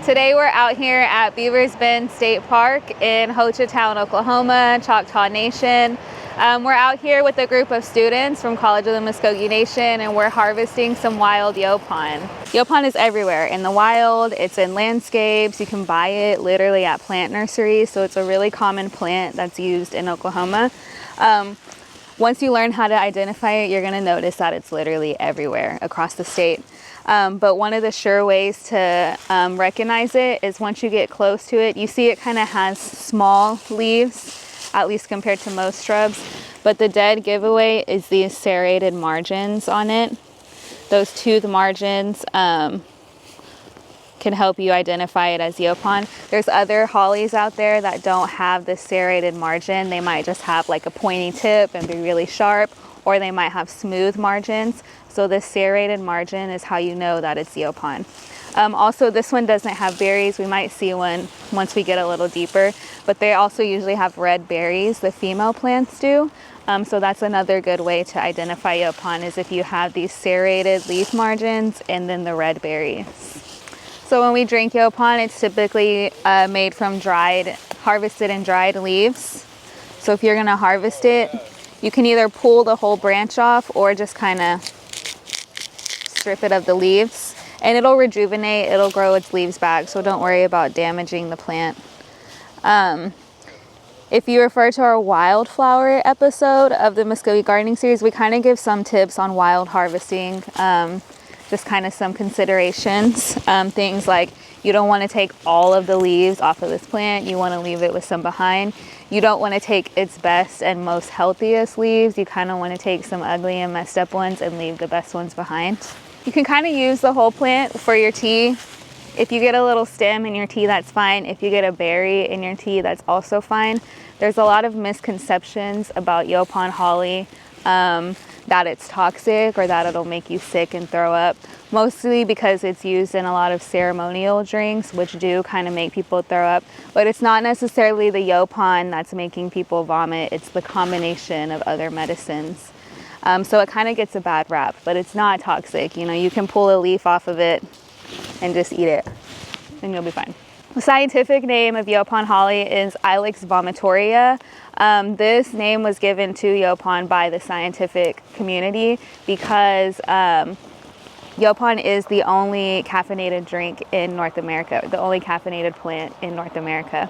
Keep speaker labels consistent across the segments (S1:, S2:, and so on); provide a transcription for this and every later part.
S1: Today we're out here at Beavers Bend State Park in Hochatown, Oklahoma, Choctaw Nation. We're out here with a group of students from College of the Muscogee Nation, and we're harvesting some wild yaupon. Yaupon is everywhere in the wild, it's in landscapes, you can buy it literally at plant nurseries, so it's a really common plant that's used in Oklahoma. Once you learn how to identify it, you're gonna notice that it's literally everywhere across the state. But one of the sure ways to recognize it is once you get close to it, you see it kind of has small leaves, at least compared to most shrubs. But the dead giveaway is these serrated margins on it. Those toothed margins can help you identify it as yaupon. There's other hollies out there that don't have this serrated margin. They might just have like a pointy tip and be really sharp, or they might have smooth margins. So this serrated margin is how you know that it's yaupon. Also, this one doesn't have berries. We might see one once we get a little deeper, but they also usually have red berries, the female plants do. So that's another good way to identify yaupon, is if you have these serrated leaf margins and then the red berries. So when we drink yaupon, it's typically made from harvested and dried leaves. So if you're gonna harvest it, you can either pull the whole branch off or just kind of strip it of the leaves, and it'll rejuvenate, it'll grow its leaves back, so don't worry about damaging the plant. If you refer to our wildflower episode of the Mvskoke Gardening series, we kind of give some tips on wild harvesting, just kind of some considerations. Things like you don't want to take all of the leaves off of this plant, you want to leave it with some behind. You don't want to take its best and most healthiest leaves, you kind of want to take some ugly and messed up ones and leave the best ones behind. You can kind of use the whole plant for your tea. If you get a little stem in your tea, that's fine. If you get a berry in your tea, that's also fine. There's a lot of misconceptions about Yaupon Holly, that it's toxic or that it'll make you sick and throw up, mostly because it's used in a lot of ceremonial drinks, which do kind of make people throw up. But it's not necessarily the yaupon that's making people vomit, it's the combination of other medicines. So it kind of gets a bad rap, but it's not toxic. You know, you can pull a leaf off of it and just eat it and you'll be fine. The scientific name of Yaupon Holly is Ilex vomitoria. This name was given to yaupon by the scientific community because yaupon is the only caffeinated drink in North America, the only caffeinated plant in North America.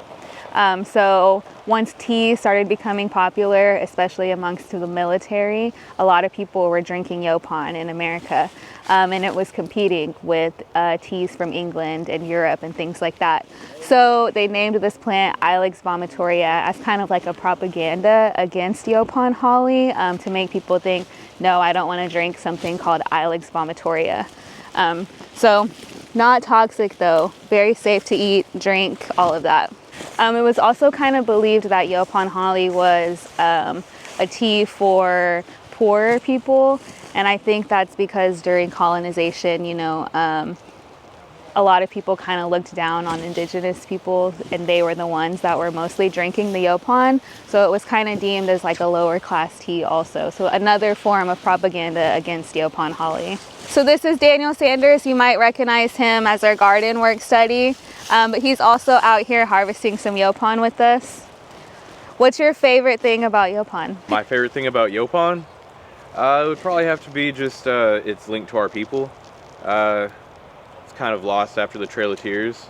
S1: So once tea started becoming popular, especially amongst the military, a lot of people were drinking yaupon in America. And it was competing with teas from England and Europe and things like that. So they named this plant Ilex vomitoria as kind of like a propaganda against Yaupon Holly, to make people think, no, I don't want to drink something called Ilex vomitoria. So not toxic though, very safe to eat, drink, all of that. It was also kind of believed that Yaupon Holly was a tea for poorer people, and I think that's because during colonization, a lot of people kind of looked down on indigenous people, and they were the ones that were mostly drinking the Yaupon, so it was kind of deemed as like a lower class tea also. So another form of propaganda against Yaupon Holly. So this is Daniel Sanders. You might recognize him as our garden work study, but he's also out here harvesting some Yaupon with us. What's your favorite thing about Yaupon?
S2: My favorite thing about Yaupon? It would probably have to be just its link to our people. It's kind of lost after the Trail of Tears,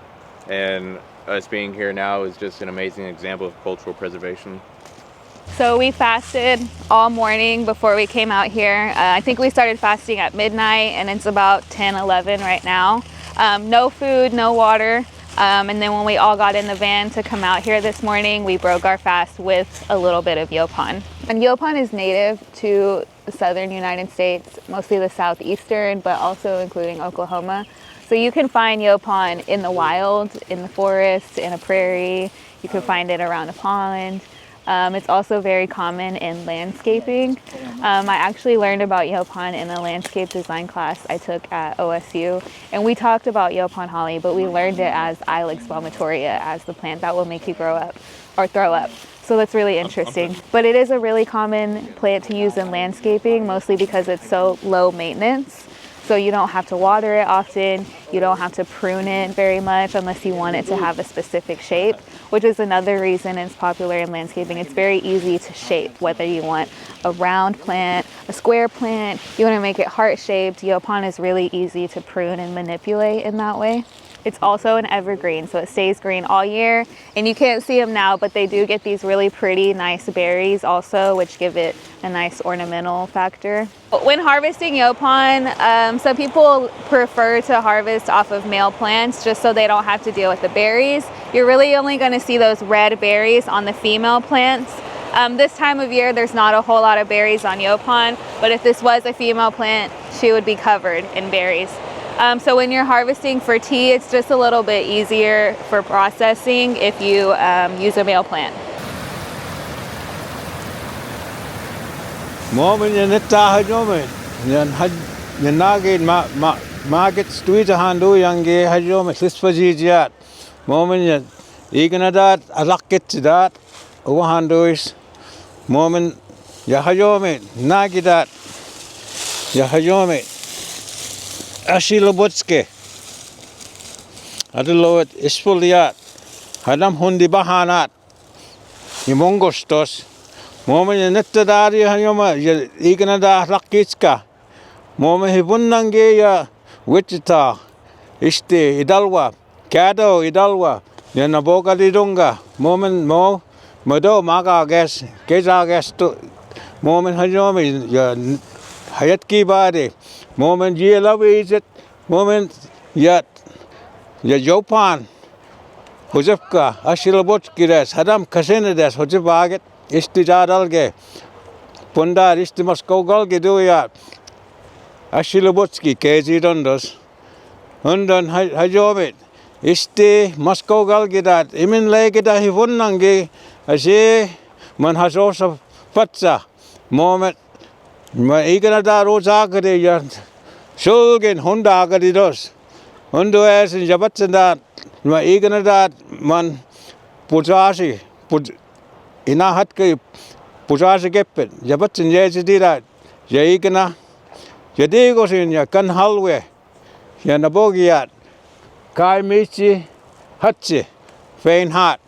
S2: and us being here now is just an amazing example of cultural preservation.
S1: So we fasted all morning before we came out here. I think we started fasting at midnight, and it's about 10-11 right now. No food, no water. And then when we all got in the van to come out here this morning, we broke our fast with a little bit of Yaupon. And Yaupon is native to the southern United States, mostly the southeastern, but also including Oklahoma. So you can find Yaupon in the wild, in the forest, in a prairie. You can find it around a pond. It's also very common in landscaping. I actually learned about Yaupon in a landscape design class I took at OSU, and we talked about Yaupon Holly, but we learned it as Ilex vomitoria, as the plant that will make you grow up or throw up. So that's really interesting. But it is a really common plant to use in landscaping, mostly because it's so low maintenance. So you don't have to water it often, you don't have to prune it very much unless you want it to have a specific shape, which is another reason it's popular in landscaping. It's very easy to shape, whether you want a round plant, a square plant, you want to make it heart-shaped. Yaupon is really easy to prune and manipulate in that way. It's also an evergreen, so it stays green all year, and you can't see them now, but they do get these really pretty, nice berries also, which give it a nice ornamental factor. When harvesting Yaupon, some people prefer to harvest off of male plants just so they don't have to deal with the berries. You're really only going to see those red berries on the female plants. This time of year, there's not a whole lot of berries on Yaupon, but if this was a female plant, she would be covered in berries. So when you're harvesting for tea, it's just a little bit easier for processing if you use a male plant.
S3: Moment je net tagen jomen, je nagit market street handu yange hajome sisfajiat. Moment je ignadat alakit dat ohandu is moment je hajome nagidat je hajome ashilobotske. Aduloet ispoliat hadam hundi bahanat je mongostos. Moment je net te daar je ikena daar lakitska. Moment je bunange ya Wichita iste idalwa kado idalwa je naboka lidonga. Moment mo mado maga gas keza gas to moment hajome je hayat ki bade. Moment je love is it moment yet je Yaupon hojapka ashilabotski des hadam kasene des hojabaget. Istijadalge, Pundar isti Mvskoke duya, Ashilobotski kezi dondos, Undan hajomit, isti Mvskoke dat, imin lege da hivunange, ashe man hasosa patsa, moment, ma igana da rozagade ya, shulgen hundagade dos, undu es in jabatsan ma igana da man putasi, ina hat ke pusase keppet jabatsin jesidira jeikena jedigosin ya kan halwe ya nabogiat kai michi hatse fein hat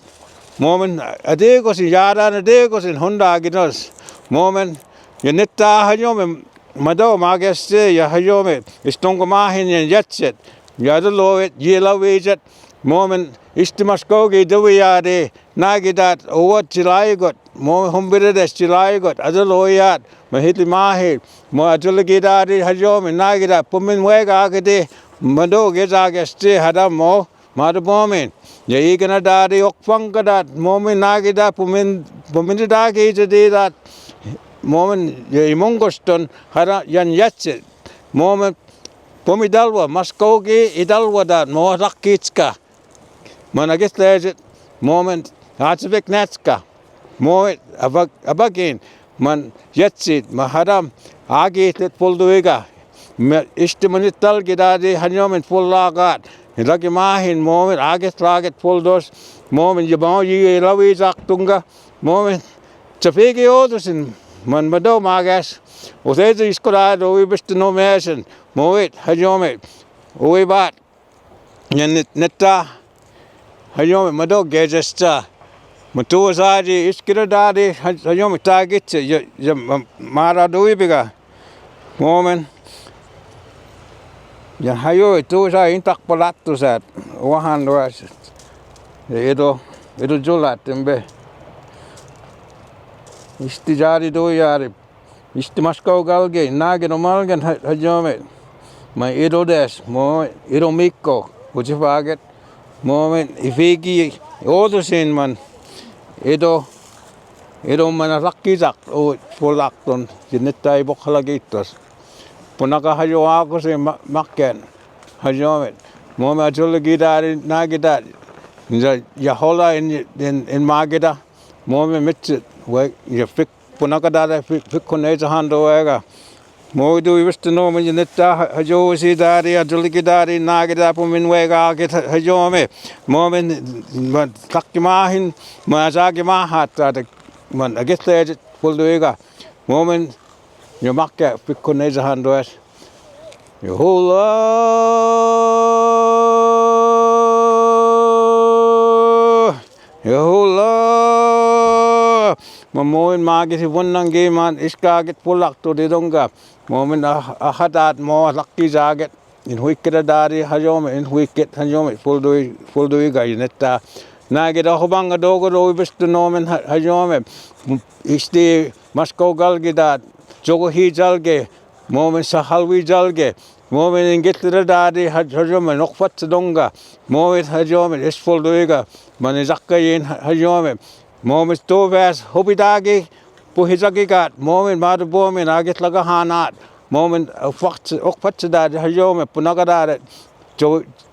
S3: moment adegosin yada adegosin honda ginos moment ya netta hajome mado mageste ya hajome istongo mahin ya jatset ya doloet yelawejet moment Mvskoke duya nagidat owat chilaigot mo humbiredes chilaigot adaloyat mahiti mahi mo adulagidari hajom nagidat pumin wega agade mado gezageste hadam mo madabomin ye igana dari okpangadat momin nagidat pumin dagi jadidat momin ye mongoston hara yan yatse momin pomidalwa Mvskoke idalwa dat mo lakitska Managis legit moment Atsvik Natska, Moit Abagin, Man Jetsit, Mahadam, Agit Pulduiga, Istimunital Gidadi, Hanyom and Full Lagat, Lucky Mahin, Moment, Agit Laget Puldos, Moment Jabon, Lawi Zaktunga, Moment, Chafigi Oderson, Man Mado Magas, Other Iscolado, we wish to no mason, Moet, Hajome, Uibat, Netta, Hajome, Mado Gazesta. Matuasadi iskiradadi hayom target ya mara doi biga momen ya hayo itu sa intak palato sa wahan was itu jolat tembe istijari doi yari istimaskau galge nage normalgen hayome ma itu des mo itu mikko ujifaget momen ifigi odusin man Edo manasakizak o polakton sinetay bokhalagitos. Punaka hayo ako si makken hayomet. Mo ma chulagidari nagida. Yahola in magida. Mo me mitsit we ya fik punaka dada fik koneza hando wega. Mo do wish to know when you netta hajo si dari ajuligidari nagida pumin wega get hajome. Moment takimahin mazagi mahat at man I guess they pull the wega. Moment you makka pikoneza handoes. You hula you hula Mamoin magis wonang game man iska get pulak to the donga. Moment a hadat more lucky zaget in wicked daddy hajome in wicked hajome full do guy netta naged a hobanga dogo best to nomen hajome isti Mvskoke Galgidat jogo hi jalge moment sahalwi jalge moment in get the daddy hajome nokfat donga moment hajome is full do ga manizaka in hajome moment to vas hobidagi Puhizagigat, moment madu bomin, agit laga hanat, moment okpatsidad, hajome, punagadat,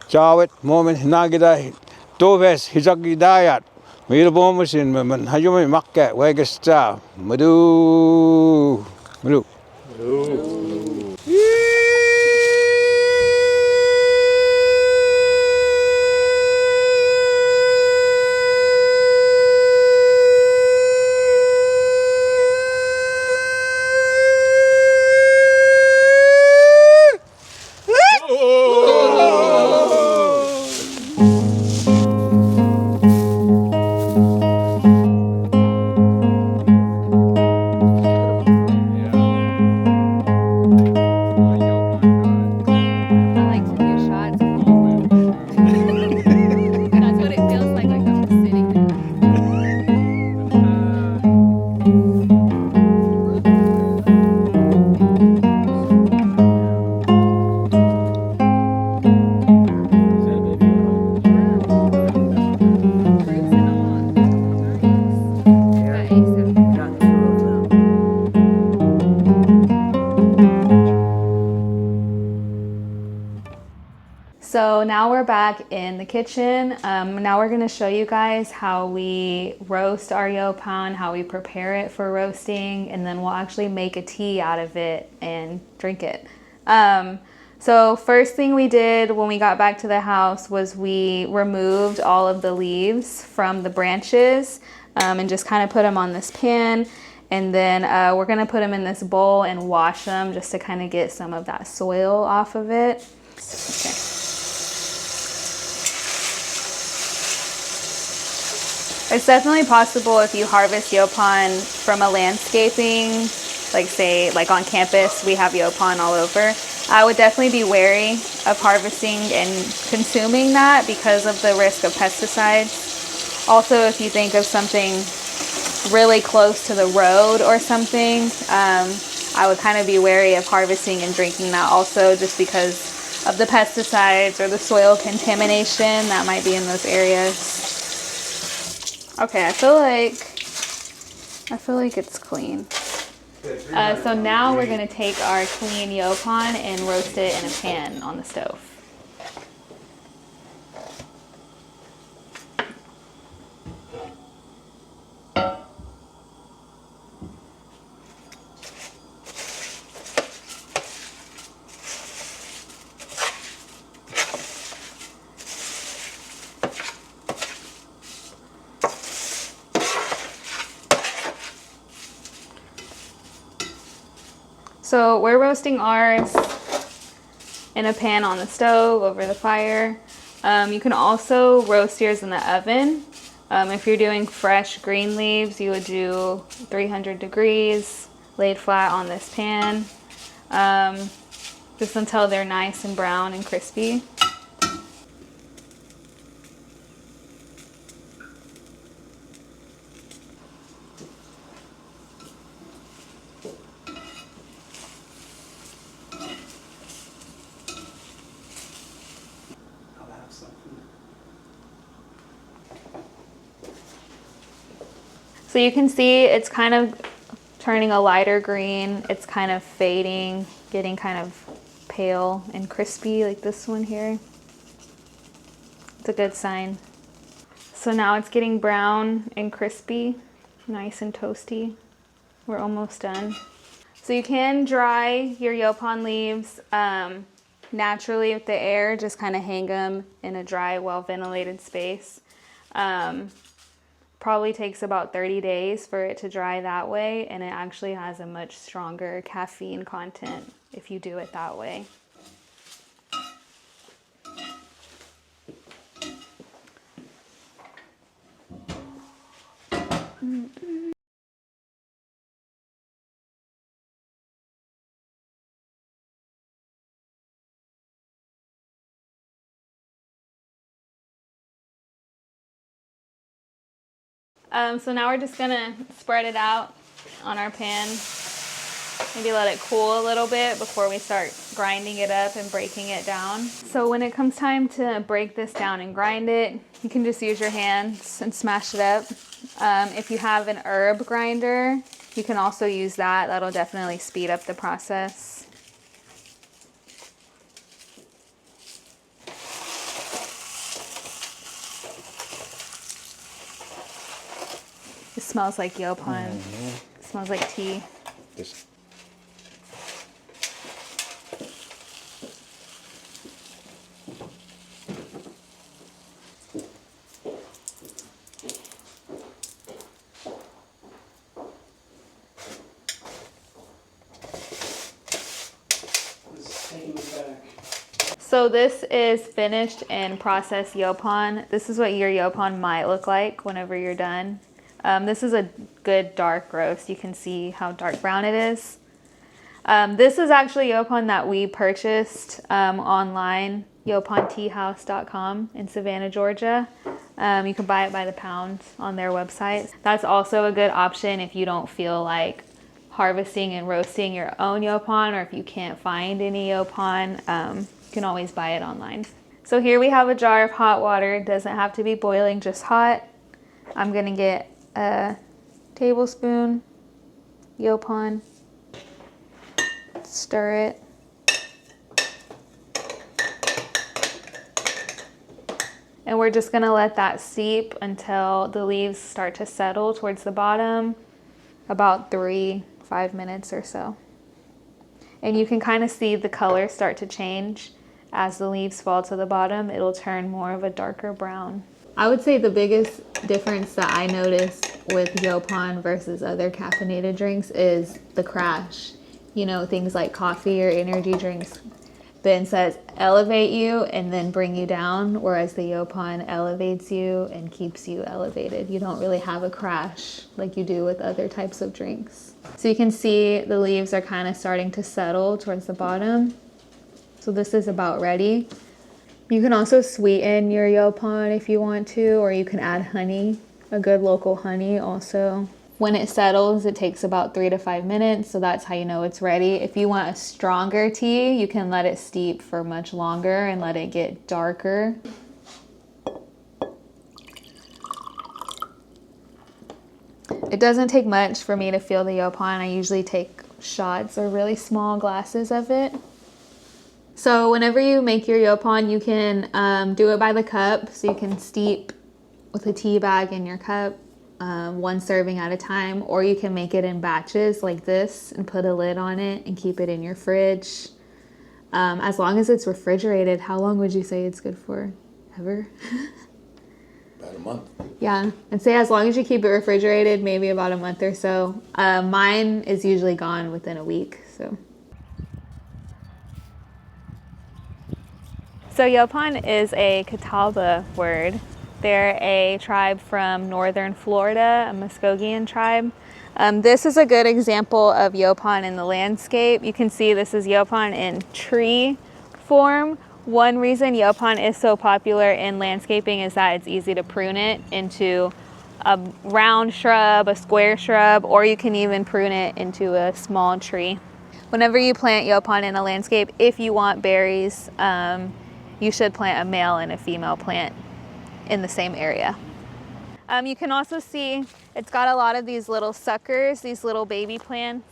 S3: jawet, moment hinagida, toves, hizagidayat, mir bomusin, man, hajome makka, wegesta, madu.
S1: So now we're back in the kitchen. Now we're going to show you guys how we roast our yaupon, how we prepare it for roasting, and then we'll actually make a tea out of it and drink it. So first thing we did when we got back to the house was we removed all of the leaves from the branches and just kind of put them on this pan. And then we're going to put them in this bowl and wash them just to kind of get some of that soil off of it. Okay. It's definitely possible if you harvest yaupon from a landscaping, like say like on campus, we have yaupon all over. I would definitely be wary of harvesting and consuming that because of the risk of pesticides. Also, if you think of something really close to the road or something, I would kind of be wary of harvesting and drinking that also, just because of the pesticides or the soil contamination that might be in those areas. Okay, I feel like it's clean. So now we're gonna take our clean yaupon and roast it in a pan on the stove. So we're roasting ours in a pan on the stove over the fire. You can also roast yours in the oven. If you're doing fresh green leaves, you would do 300 degrees, laid flat on this pan, just until they're nice and brown and crispy. So you can see it's kind of turning a lighter green. It's kind of fading, getting kind of pale and crispy like this one here. It's a good sign. So now it's getting brown and crispy, nice and toasty. We're almost done. So you can dry your Yaupon leaves naturally with the air, just kind of hang them in a dry, well-ventilated space. Probably takes about 30 days for it to dry that way, and it actually has a much stronger caffeine content if you do it that way. So now we're just gonna spread it out on our pan. Maybe let it cool a little bit before we start grinding it up and breaking it down. So when it comes time to break this down and grind it, you can just use your hands and smash it up. If you have an herb grinder, you can also use that. That'll definitely speed up the process. It smells like Yaupon. It smells like tea. So this is finished and processed Yaupon. This is what your Yaupon might look like whenever you're done. This is a good dark roast. You can see how dark brown it is. This is actually Yaupon that we purchased online, yauponteahouse.com in Savannah, Georgia. You can buy it by the pound on their website. That's also a good option if you don't feel like harvesting and roasting your own Yaupon, or if you can't find any Yaupon, you can always buy it online. So here we have a jar of hot water. It doesn't have to be boiling, just hot. I'm gonna get a tablespoon Yaupon, stir it. And we're just gonna let that steep until the leaves start to settle towards the bottom, about 3-5 minutes or so. And you can kind of see the color start to change as the leaves fall to the bottom. It'll turn more of a darker brown. I would say the biggest difference that I noticed with Yaupon versus other caffeinated drinks is the crash. You know, things like coffee or energy drinks, Ben says elevate you and then bring you down, whereas the Yaupon elevates you and keeps you elevated. You don't really have a crash like you do with other types of drinks. So you can see the leaves are kind of starting to settle towards the bottom. So this is about ready. You can also sweeten your Yaupon if you want to, or you can add honey, a good local honey also. When it settles, it takes about 3 to 5 minutes, so that's how you know it's ready. If you want a stronger tea, you can let it steep for much longer and let it get darker. It doesn't take much for me to feel the Yaupon. I usually take shots or really small glasses of it. So whenever you make your Yaupon, you can do it by the cup. So you can steep with a tea bag in your cup, 1 serving at a time, or you can make it in batches like this and put a lid on it and keep it in your fridge. As long as it's refrigerated, how long would you say it's good for? Ever?
S4: About a month.
S1: Yeah, I'd say as long as you keep it refrigerated, maybe about a month or so. Mine is usually gone within a week, so So Yaupon is a Catawba word. They're a tribe from northern Florida, a Muscogean tribe. This is a good example of Yaupon in the landscape. You can see this is Yaupon in tree form. One reason Yaupon is so popular in landscaping is that it's easy to prune it into a round shrub, a square shrub, or you can even prune it into a small tree. Whenever you plant Yaupon in a landscape, if you want berries, you should plant a male and a female plant in the same area. You can also see it's got a lot of these little suckers, these little baby plants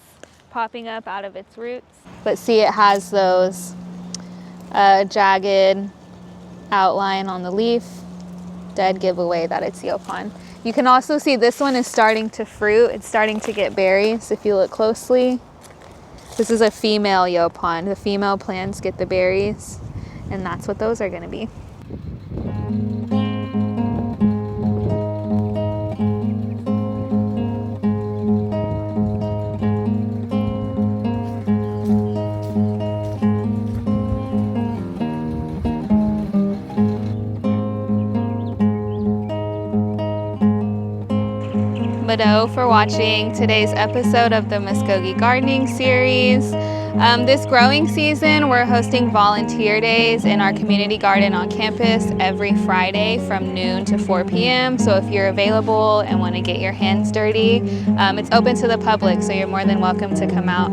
S1: popping up out of its roots. But see, it has those jagged outline on the leaf. Dead giveaway that it's Yaupon. You can also see this one is starting to fruit. It's starting to get berries if you look closely. This is a female Yaupon. The female plants get the berries, and that's what those are going to be. Mado for watching today's episode of the Mvskoke Gardening series. This growing season, we're hosting volunteer days in our community garden on campus every Friday from noon to 4 p.m. So if you're available and want to get your hands dirty, it's open to the public, so you're more than welcome to come out.